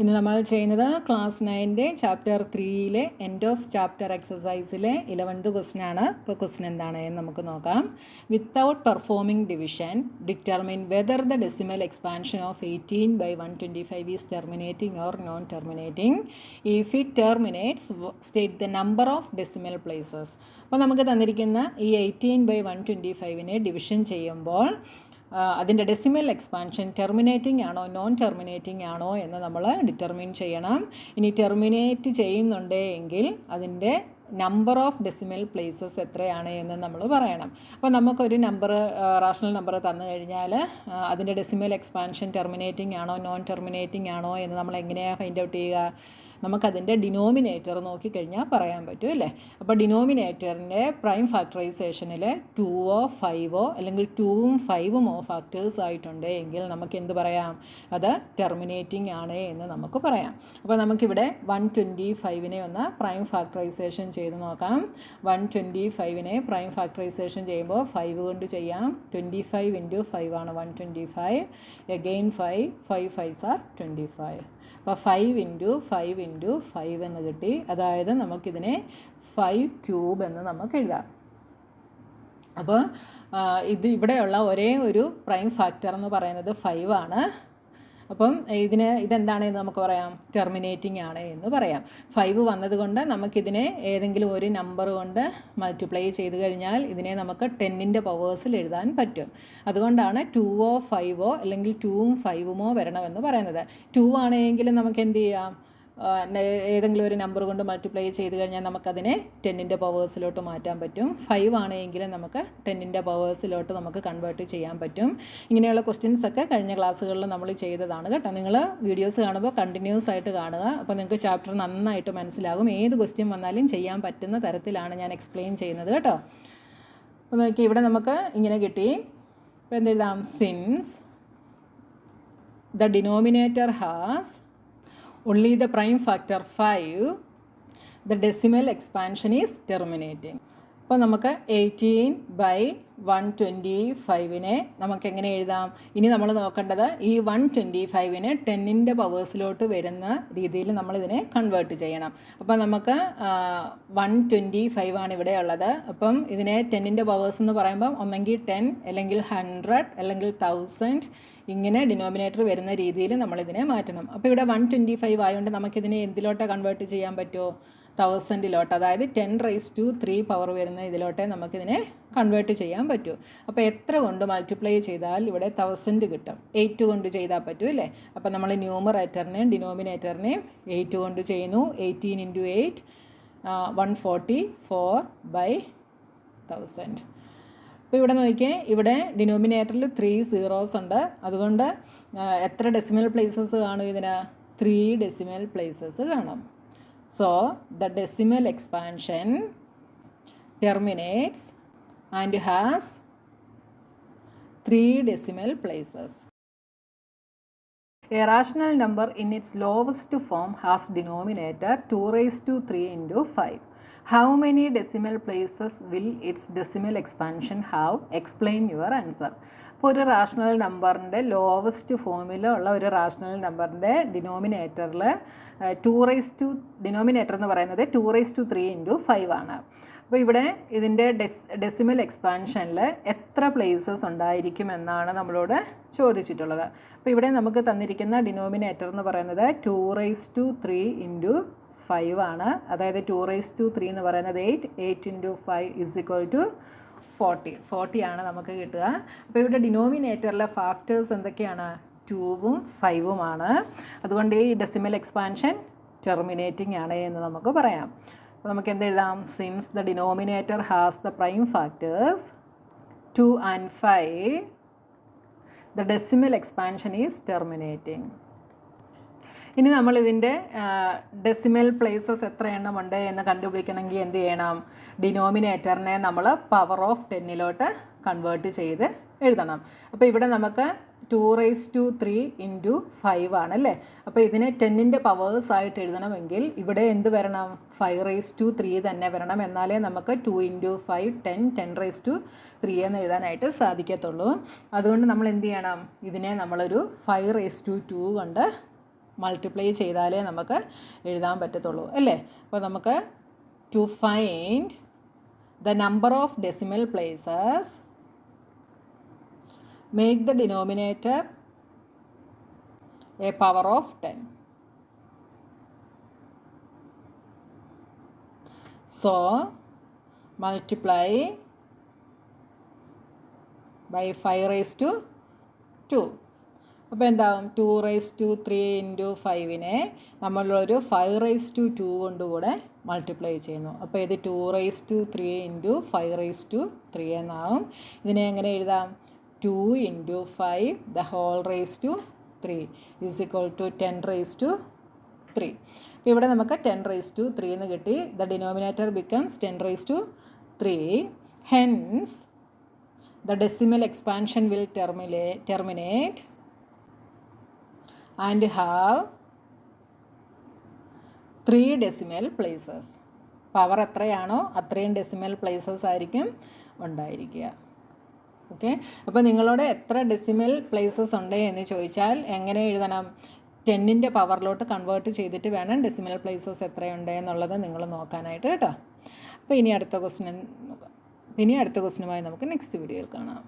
ഇന്ന് നമ്മൾ ചെയ്യുന്നത് class 9 chapter 3 end of chapter എക്സസൈസിലെ 11th ക്വസ്റ്റ്യൻ ആണ്. ഇപ്പോൾ ക്വസ്റ്റ്യൻ എന്താണ് എന്ന് നമുക്ക് നോക്കാം. Without performing division determine whether the decimal expansion of 18/125 is terminating or non terminating. If it terminates state the number of decimal places. അപ്പോൾ നമുക്ക് തന്നിരിക്കുന്ന ഈ 18/125നെ ഡിവിഷൻ ചെയ്യുമ്പോൾ അതിൻ്റെ ഡെസിമൽ എക്സ്പാൻഷൻ ടെർമിനേറ്റിംഗ് ആണോ നോൺ ടെർമിനേറ്റിംഗ് ആണോ എന്ന് നമ്മൾ ഡിറ്റർമിൻ ചെയ്യണം. ഇനി ടെർമിനേറ്റ് ചെയ്യുന്നുണ്ട് എങ്കിൽ അതിൻ്റെ നമ്പർ ഓഫ് ഡെസിമൽ പ്ലേസസ് എത്രയാണ് എന്ന് നമ്മൾ പറയണം. അപ്പോൾ നമുക്കൊരു നമ്പർ റാഷണൽ നമ്പർ തന്നു കഴിഞ്ഞാൽ അതിൻ്റെ ഡെസിമൽ എക്സ്പാൻഷൻ ടെർമിനേറ്റിംഗ് ആണോ നോൺ ടെർമിനേറ്റിംഗ് ആണോ എന്ന് നമ്മൾ എങ്ങനെയാണ് ഫൈൻഡ് ഔട്ട് ചെയ്യുക? നമുക്കതിൻ്റെ ഡിനോമിനേറ്റർ നോക്കിക്കഴിഞ്ഞാൽ പറയാൻ പറ്റും അല്ലേ. അപ്പോൾ ഡിനോമിനേറ്ററിൻ്റെ പ്രൈം ഫാക്ടറൈസേഷനിൽ 2ഓ 5ഓ അല്ലെങ്കിൽ 2ഉം 5ഉമോ ഫാക്ടേഴ്സ് ആയിട്ടുണ്ട് എങ്കിൽ നമുക്ക് എന്ത് പറയാം? അത് ടെർമിനേറ്റിംഗ് ആണ് എന്ന് നമുക്ക് പറയാം. അപ്പോൾ നമുക്കിവിടെ 125നെ ഒന്ന് പ്രൈം ഫാക്ടറൈസേഷൻ ചെയ്ത് നോക്കാം. 125നെ പ്രൈം ഫാക്ടറൈസേഷൻ ചെയ്യുമ്പോൾ 5 കൊണ്ട് ചെയ്യാം. 25 × 5 ആണ് 125. Again 5 5s are 25. അപ്പോൾ 5 × 5 × 5 എന്ന് കിട്ടി. അതായത് നമുക്കിതിനെ 5 ക്യൂബ് എന്ന് നമുക്ക് എഴുതാം. അപ്പോൾ ഇവിടെയുള്ള ഒരേ ഒരു പ്രൈം ഫാക്ടർ എന്ന് പറയുന്നത് 5 ആണ്. അപ്പം ഇതെന്താണെന്ന് നമുക്ക് പറയാം? ടെർമിനേറ്റിംഗ് ആണ് എന്ന് പറയാം. 5 വന്നതുകൊണ്ട് നമുക്കിതിനെ ഏതെങ്കിലും ഒരു നമ്പർ കൊണ്ട് മൾട്ടിപ്ലൈ ചെയ്ത് കഴിഞ്ഞാൽ ഇതിനെ നമുക്ക് 10ൻ്റെ പവേഴ്സിൽ എഴുതാൻ പറ്റും. അതുകൊണ്ടാണ് 2ഓ 5ഓ അല്ലെങ്കിൽ 2ഉം 5ഉമോ വരണമെന്ന് പറയുന്നത്. 2 ആണെങ്കിൽ നമുക്ക് എന്ത് ചെയ്യാം? ഏതെങ്കിലും ഒരു നമ്പർ കൊണ്ട് മൾട്ടിപ്ലൈ ചെയ്ത് കഴിഞ്ഞാൽ നമുക്കതിനെ 10ൻ്റെ പവേഴ്സിലോട്ട് മാറ്റാൻ പറ്റും. 5 ആണെങ്കിൽ നമുക്ക് 10ൻ്റെ പവേഴ്സിലോട്ട് നമുക്ക് കൺവേർട്ട് ചെയ്യാൻ പറ്റും. ഇങ്ങനെയുള്ള ക്വസ്റ്റ്യൻസ് ഒക്കെ കഴിഞ്ഞ ക്ലാസ്സുകളിൽ നമ്മൾ ചെയ്തതാണ് കേട്ടോ. നിങ്ങൾ വീഡിയോസ് കാണുമ്പോൾ കണ്ടിന്യൂസ് ആയിട്ട് കാണുക. അപ്പോൾ നിങ്ങൾക്ക് ചാപ്റ്റർ നന്നായിട്ട് മനസ്സിലാകും. ഏത് ക്വസ്റ്റ്യൻ വന്നാലും ചെയ്യാൻ പറ്റുന്ന തരത്തിലാണ് ഞാൻ എക്സ്പ്ലെയിൻ ചെയ്യുന്നത് കേട്ടോ. അപ്പോൾ നോക്കി ഇവിടെ നമുക്ക് ഇങ്ങനെ കിട്ടി. അപ്പോൾ എന്തെഴുതാം? Since the denominator has only the prime factor 5, the decimal expansion is terminating. അപ്പോൾ നമുക്ക് 18/125നെ നമുക്ക് എങ്ങനെ എഴുതാം? ഇനി നമ്മൾ നോക്കേണ്ടത് ഈ 125നെ 10ൻ്റെ പവേഴ്സിലോട്ട് വരുന്ന രീതിയിൽ നമ്മളിതിനെ കൺവേർട്ട് ചെയ്യണം. അപ്പോൾ നമുക്ക് 125 ആണ് ഇവിടെ ഉള്ളത്. അപ്പം ഇതിനെ 10ൻ്റെ പവേഴ്സ് എന്ന് പറയുമ്പം ഒന്നെങ്കിൽ 10 അല്ലെങ്കിൽ 100 അല്ലെങ്കിൽ 1000 ഇങ്ങനെ ഡിനോമിനേറ്റർ വരുന്ന രീതിയിൽ നമ്മളിതിനെ മാറ്റണം. അപ്പോൾ ഇവിടെ 125 ആയതുകൊണ്ട് നമുക്കിതിനെ എന്തിലോട്ടാണ് കൺവേർട്ട് ചെയ്യാൻ പറ്റുമോ? 1000ലോട്ട്, അതായത് 10⁻³ പവർ വരുന്ന ഇതിലോട്ടേ നമുക്കിതിനെ കൺവേർട്ട് ചെയ്യാൻ പറ്റൂ. അപ്പോൾ എത്ര കൊണ്ട് മൾട്ടിപ്ലൈ ചെയ്താൽ ഇവിടെ 1000 കിട്ടും? 8 കൊണ്ട് ചെയ്താൽ പറ്റും അല്ലേ. അപ്പോൾ നമ്മൾ ന്യൂമറേറ്ററിനെയും ഡിനോമിനേറ്ററിനെയും 8 കൊണ്ട് ചെയ്യുന്നു. 18 × 8 144/1000. അപ്പോൾ ഇവിടെ നോക്കിയേ, ഇവിടെ ഡിനോമിനേറ്ററിൽ 3 zeros ഉണ്ട്. അതുകൊണ്ട് എത്ര ഡെസിമൽ പ്ലേസസ് കാണും? ഇതിന് 3 ഡെസിമൽ പ്ലേസസ് കാണും. So the decimal expansion terminates and has 3 decimal places. A rational number in its lowest form has denominator 2⁻³ × 5. How many decimal places will its decimal expansion have? Explain your answer. ഇപ്പോൾ ഒരു rational നമ്പറിൻ്റെ lowest ഫോമിലുള്ള ഒരു rational നമ്പറിൻ്റെ ഡിനോമിനേറ്ററിൽ denominator എന്ന് പറയുന്നത് 2⁻³ × 5 ആണ്. അപ്പോൾ ഇവിടെ ഇതിൻ്റെ ഡെസിമൽ എക്സ്പാൻഷനിൽ എത്ര പ്ലേസസ് ഉണ്ടായിരിക്കും എന്നാണ് നമ്മളോട് ചോദിച്ചിട്ടുള്ളത്. അപ്പോൾ ഇവിടെ നമുക്ക് തന്നിരിക്കുന്ന ഡിനോമിനേറ്റർ എന്ന് പറയുന്നത് 2⁻³ × 5 ആണ്. അതായത് 2⁻³ എന്ന് പറയുന്നത് 8 × 5 = 40 ആണ് നമുക്ക് കിട്ടുക. അപ്പോൾ ഇവിടെ ഡിനോമിനേറ്ററിലെ ഫാക്ടേഴ്സ് എന്തൊക്കെയാണ്? 2ഉം 5ഉമാണ്. അതുകൊണ്ട് ഈ ഡെസിമൽ എക്സ്പാൻഷൻ ടെർമിനേറ്റിംഗ് ആണ് എന്ന് നമുക്ക് പറയാം. അപ്പോൾ നമുക്ക് എന്തെഴുതാം? Since the denominator has the prime factors 2 and 5, the decimal expansion is terminating. ഇനി നമ്മൾ ഇതിൻ്റെ ഡെസിമൽ പ്ലേസസ് എത്ര എണ്ണമുണ്ട് എന്ന് കണ്ടുപിടിക്കണമെങ്കിൽ എന്ത് ചെയ്യണം? ഡിനോമിനേറ്ററിനെ നമ്മൾ പവർ ഓഫ് 10ലോട്ട് കൺവേർട്ട് ചെയ്ത് എഴുതണം. അപ്പോൾ ഇവിടെ നമുക്ക് 2⁻³ × 5 ആണല്ലേ. അപ്പോൾ ഇതിനെ 10ൻ്റെ പവേഴ്സ് ആയിട്ട് എഴുതണമെങ്കിൽ ഇവിടെ എന്ത് വരണം? 5⁻³ തന്നെ വരണം. എന്നാലേ നമുക്ക് 2 × 5 10 എന്ന് എഴുതാനായിട്ട് സാധിക്കത്തുള്ളൂ. അതുകൊണ്ട് നമ്മൾ എന്ത് ചെയ്യണം? ഇതിനെ നമ്മളൊരു 5⁻² കൊണ്ട് മൾട്ടിപ്ലൈ ചെയ്താലേ നമുക്ക് എഴുതാൻ പറ്റത്തുള്ളൂ അല്ലേ. അപ്പോൾ നമുക്ക് to find the number of decimal places make the denominator a power of 10. So multiply by 5 raised to 2. അപ്പോൾ എന്താകും 2 raised to 3 into 5-നെ നമ്മളൊരു 5 raised to 2 കൊണ്ടുകൂടെ മൾട്ടിപ്ലൈ ചെയ്യുന്നു. അപ്പോൾ ഇത് 2 raised to 3 into 5 raised to 3 എന്നാകും. ഇതിനെ എങ്ങനെ എഴുതാം? 2 into 5 the whole raised to 3 is equal to 10 raised to 3. അപ്പോൾ ഇവിടെ നമുക്ക് 10 raised to 3 എന്ന് കിട്ടി. The denominator becomes 10 raised to 3. Hence, the decimal expansion will terminate and have 3 decimal places. Power എത്രയാണോ അത്രയും ഡെസിമൽ പ്ലേസസ് ആയിരിക്കും ഉണ്ടായിരിക്കുക. ഓക്കെ, അപ്പോൾ നിങ്ങളോട് എത്ര ഡെസിമൽ പ്ലേസസ് ഉണ്ട് എന്ന് ചോദിച്ചാൽ എങ്ങനെ എഴുതണം? 10ൻ്റെ പവറിലോട്ട് കൺവേർട്ട് ചെയ്തിട്ട് വേണം ഡെസിമൽ പ്ലേസസ് എത്രയുണ്ട് എന്നുള്ളത് നിങ്ങൾ നോക്കാനായിട്ട് കേട്ടോ. അപ്പോൾ ഇനി അടുത്ത ക്വസ്റ്റ്യനുമായി നമുക്ക് നെക്സ്റ്റ് വീഡിയോയിൽ കാണാം.